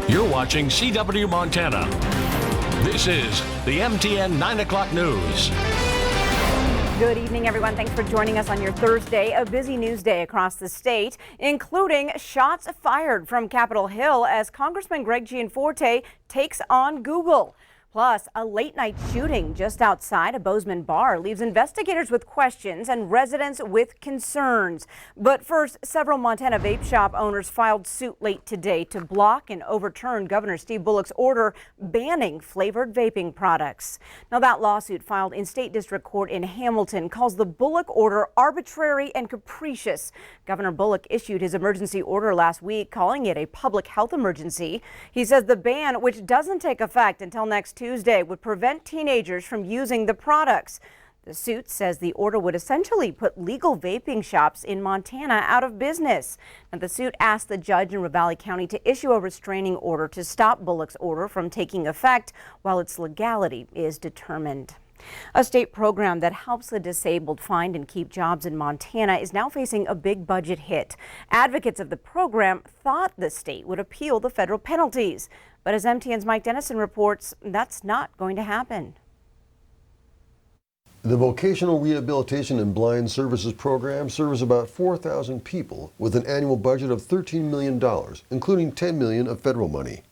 You're watching CW Montana. This is the MTN 9 o'clock news. Good evening, everyone. Thanks for joining us on your Thursday. A busy news day across the state, including shots fired from Capitol Hill as Congressman Jeanne Fortes takes on Google. Plus, a late-night shooting just outside a Bozeman bar leaves investigators with questions and residents with concerns. But first, several Montana vape shop owners filed suit late today to block and overturn Governor Steve Bullock's order banning flavored vaping products. Now, that lawsuit filed in State District Court in Hamilton calls the Bullock order arbitrary and capricious. Governor Bullock issued his emergency order last week, calling it a public health emergency. He says the ban, which doesn't take effect until next Tuesday, would prevent teenagers from using the products. The suit says the order would essentially put legal vaping shops in Montana out of business. And the suit asked the judge in Ravalli County to issue a restraining order to stop Bullock's order from taking effect while its legality is determined. A state program that helps the disabled find and keep jobs in Montana is now facing a big budget hit. Advocates of the program thought the state would appeal the federal penalties. But as MTN's Mike Dennison reports, that's not going to happen. The Vocational Rehabilitation and Blind Services Program serves about 4,000 people with an annual budget of $13 million, including $10 million of federal money.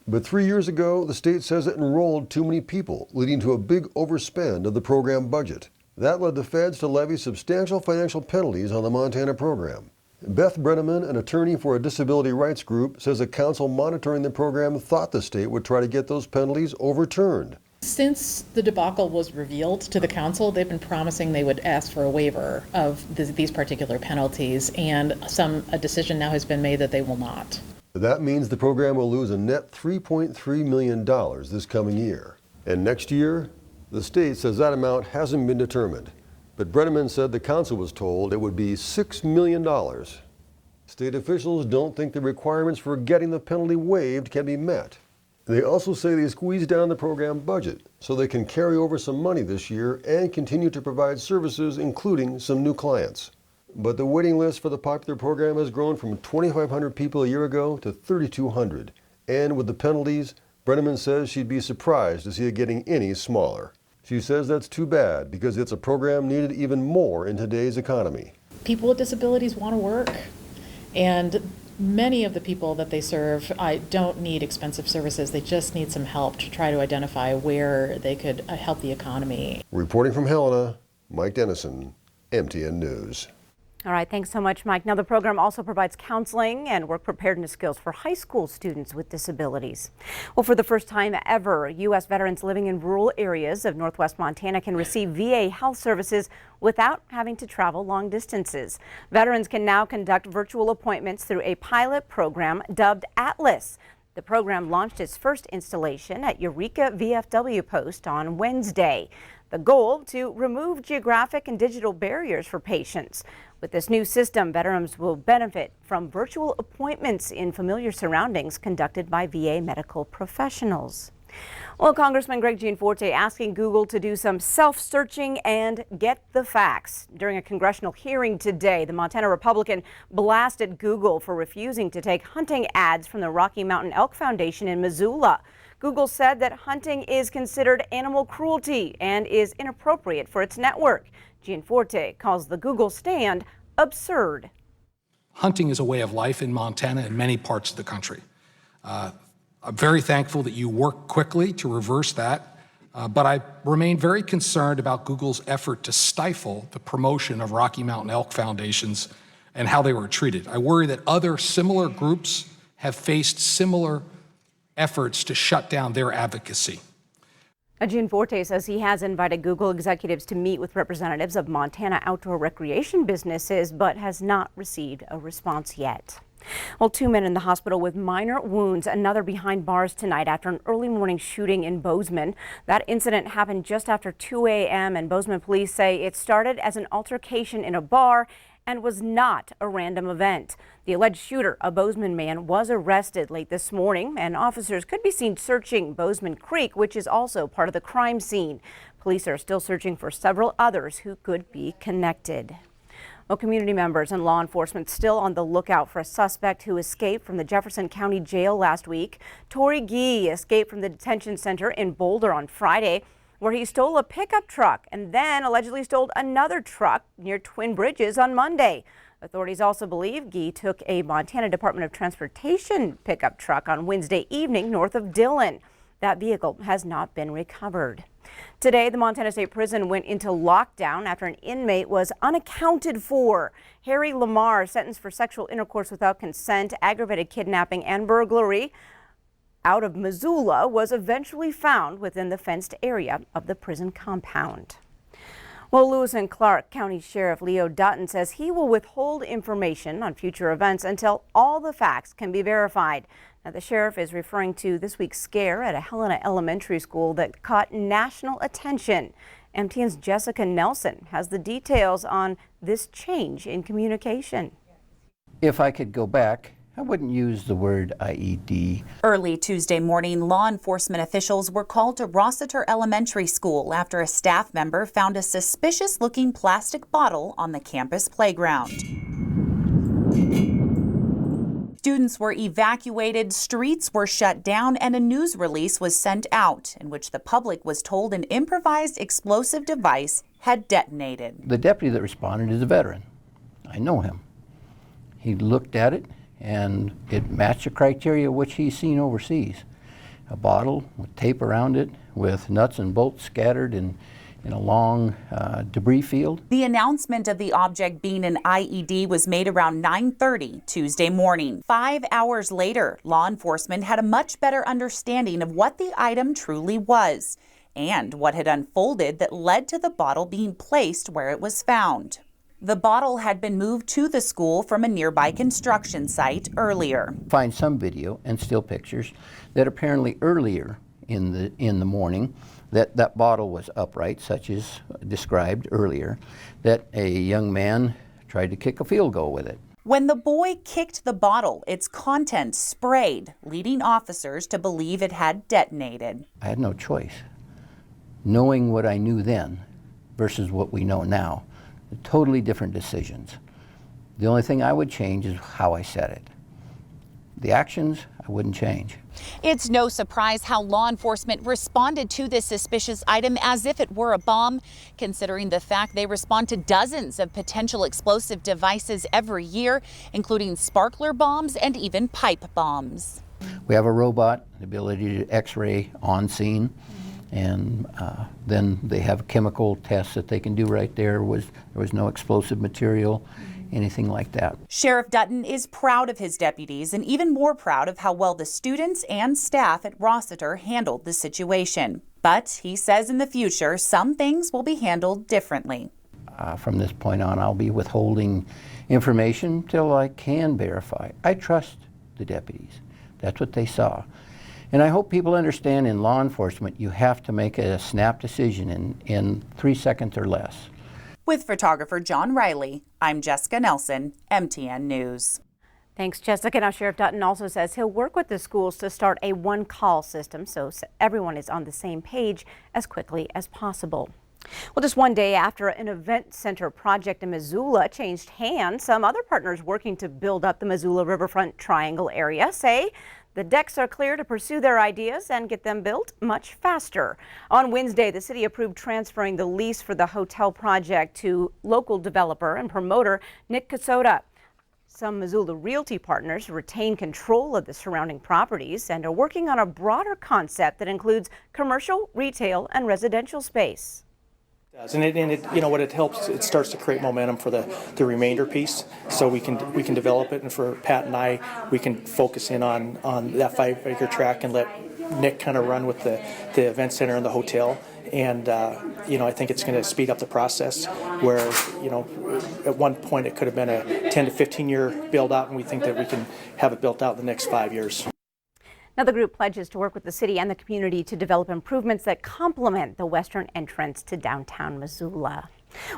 But 3 years ago, the state says it enrolled too many people, leading to a big overspend of the program budget. That led the feds to levy substantial financial penalties on the Montana program. Beth Brenneman, an attorney for a disability rights group, says a council monitoring the program thought the state would try to get those penalties overturned. Since the debacle was revealed to the council, they've been promising they would ask for a waiver of these particular penalties, and a decision now has been made that they will not. That means the program will lose a net $3.3 million this coming year. And next year, the state says that amount hasn't been determined. But Brenneman said the council was told it would be $6 million. State officials don't think the requirements for getting the penalty waived can be met. They also say they squeezed down the program budget so they can carry over some money this year and continue to provide services, including some new clients. But the waiting list for the popular program has grown from 2,500 people a year ago to 3,200. And with the penalties, Brenneman says she'd be surprised to see it getting any smaller. She says that's too bad because it's a program needed even more in today's economy. People with disabilities want to work, and many of the people that they serve don't need expensive services. They just need some help to try to identify where they could help the economy. Reporting from Helena, Mike Dennison, MTN News. All right, thanks so much, Mike. Now, the program also provides counseling and work preparedness skills for high school students with disabilities. Well, for the first time ever, U.S. veterans living in rural areas of northwest Montana can receive VA health services without having to travel long distances. Veterans can now conduct virtual appointments through a pilot program dubbed Atlas. The program launched its first installation at Eureka VFW Post on Wednesday. The goal to remove geographic and digital barriers for patients. With this new system, veterans will benefit from virtual appointments in familiar surroundings conducted by VA medical professionals. Well, Congressman Jeanne Fortes asking Google to do some self-searching and get the facts. During a congressional hearing today, the Montana Republican blasted Google for refusing to take hunting ads from the Rocky Mountain Elk Foundation in Missoula. Google said that hunting is considered animal cruelty and is inappropriate for its network. Jeanne Fortes calls the Google stand absurd. Hunting is a way of life in Montana and many parts of the country. I'm very thankful that you worked quickly to reverse that, but I remain very concerned about Google's effort to stifle the promotion of Rocky Mountain Elk Foundations and how they were treated. I worry that other similar groups have faced similar efforts to shut down their advocacy. Jeanne Fortes says he has invited Google executives to meet with representatives of Montana outdoor recreation businesses, but has not received a response yet. Well, 2 men in the hospital with minor wounds, another behind bars tonight after an early morning shooting in Bozeman. That incident happened just after 2 a.m. and Bozeman police say it started as an altercation in a bar and was not a random event. The alleged shooter, a Bozeman man, was arrested late this morning, and officers could be seen searching Bozeman Creek, which is also part of the crime scene. Police are still searching for several others who could be connected. Well, community members and law enforcement still on the lookout for a suspect who escaped from the Jefferson County Jail last week. Torrey Gee escaped from the detention center in Boulder on Friday, where he stole a pickup truck and then allegedly stole another truck near Twin Bridges on Monday. Authorities also believe Gee took a Montana Department of Transportation pickup truck on Wednesday evening north of Dillon. That vehicle has not been recovered. Today, the Montana State Prison went into lockdown after an inmate was unaccounted for. Harry Lamar, sentenced for sexual intercourse without consent, aggravated kidnapping, and burglary out of Missoula, was eventually found within the fenced area of the prison compound. Well, Lewis and Clark County Sheriff Leo Dutton says he will withhold information on future events until all the facts can be verified. Now, the sheriff is referring to this week's scare at a Helena elementary school that caught national attention. MTN's Jessica Nelson has the details on this change in communication. If I could go back, I wouldn't use the word IED. Early Tuesday morning, law enforcement officials were called to Rossiter Elementary School after a staff member found a suspicious-looking plastic bottle on the campus playground. Students were evacuated, streets were shut down, and a news release was sent out in which the public was told an improvised explosive device had detonated. The deputy that responded is a veteran. I know him. He looked at it and it matched the criteria which he's seen overseas. A bottle with tape around it with nuts and bolts scattered in a long debris field. The announcement of the object being an IED was made around 9:30 Tuesday morning. 5 hours later, law enforcement had a much better understanding of what the item truly was and what had unfolded that led to the bottle being placed where it was found. The bottle had been moved to the school from a nearby construction site earlier. Find some video and still pictures that apparently earlier in the morning that bottle was upright, such as described earlier, that a young man tried to kick a field goal with it. When the boy kicked the bottle, its contents sprayed, leading officers to believe it had detonated. I had no choice. Knowing what I knew then versus what we know now, totally different decisions. The only thing I would change is how I said it. The actions, I wouldn't change. It's no surprise how law enforcement responded to this suspicious item as if it were a bomb, considering the fact they respond to dozens of potential explosive devices every year, including sparkler bombs and even pipe bombs. We have a robot, the ability to x-ray on scene, and then they have chemical tests that they can do right there. There was no explosive material, anything like that. Sheriff Dutton is proud of his deputies and even more proud of how well the students and staff at Rossiter handled the situation. But he says in the future, some things will be handled differently. From this point on, I'll be withholding information till I can verify. I trust the deputies. That's what they saw. And I hope people understand in law enforcement, you have to make a snap decision in 3 seconds or less. With photographer John Riley, I'm Jessica Nelson, MTN News. Thanks, Jessica. Now, Sheriff Dutton also says he'll work with the schools to start a one-call system so everyone is on the same page as quickly as possible. Well, just one day after an event center project in Missoula changed hands, some other partners working to build up the Missoula Riverfront Triangle area say the decks are clear to pursue their ideas and get them built much faster. On Wednesday, the city approved transferring the lease for the hotel project to local developer and promoter Nick Casota. Some Missoula Realty partners retain control of the surrounding properties and are working on a broader concept that includes commercial, retail, and residential space. And it you know what it helps, it starts to create momentum for the remainder piece, so we can develop it, and for Pat and I, we can focus in on that 5-acre tract and let Nick kind of run with the event center and the hotel. And I think it's going to speed up the process where, at one point it could have been a 10 to 15 year build out, and we think that we can have it built out in the next 5 years. Now, the group pledges to work with the city and the community to develop improvements that complement the western entrance to downtown Missoula.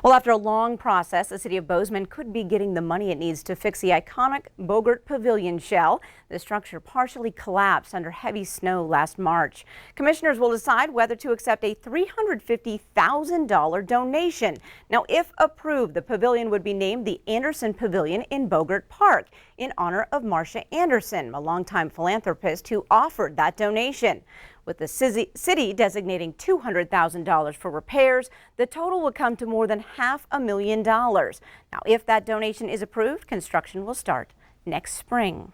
Well, after a long process, the city of Bozeman could be getting the money it needs to fix the iconic Bozeman Pavilion shell. The structure partially collapsed under heavy snow last March. Commissioners will decide whether to accept a $350,000 donation. Now, if approved, the pavilion would be named the Anderson Pavilion in Bogert Park in honor of Marcia Anderson, a longtime philanthropist who offered that donation. With the city designating $200,000 for repairs, the total would come to more than $500,000. Now, if that donation is approved, construction will start next spring.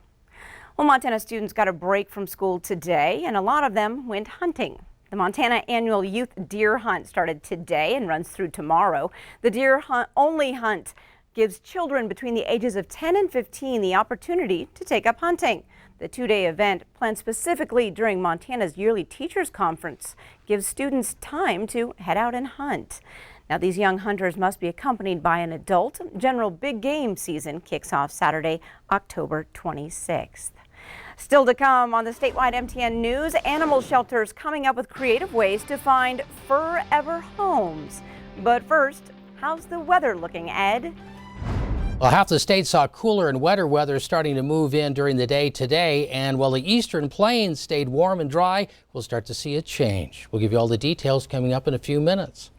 Well, Montana students got a break from school today, and a lot of them went hunting. The Montana Annual Youth Deer Hunt started today and runs through tomorrow. The deer only hunt gives children between the ages of 10 and 15 the opportunity to take up hunting. The two-day event, planned specifically during Montana's yearly Teachers Conference, gives students time to head out and hunt. Now, these young hunters must be accompanied by an adult. General big game season kicks off Saturday, October 26th. Still to come on the statewide MTN News, animal shelters coming up with creative ways to find forever homes. But first, how's the weather looking, Ed? Well, half the state saw cooler and wetter weather starting to move in during the day today, and while the eastern plains stayed warm and dry, we'll start to see a change. We'll give you all the details coming up in a few minutes.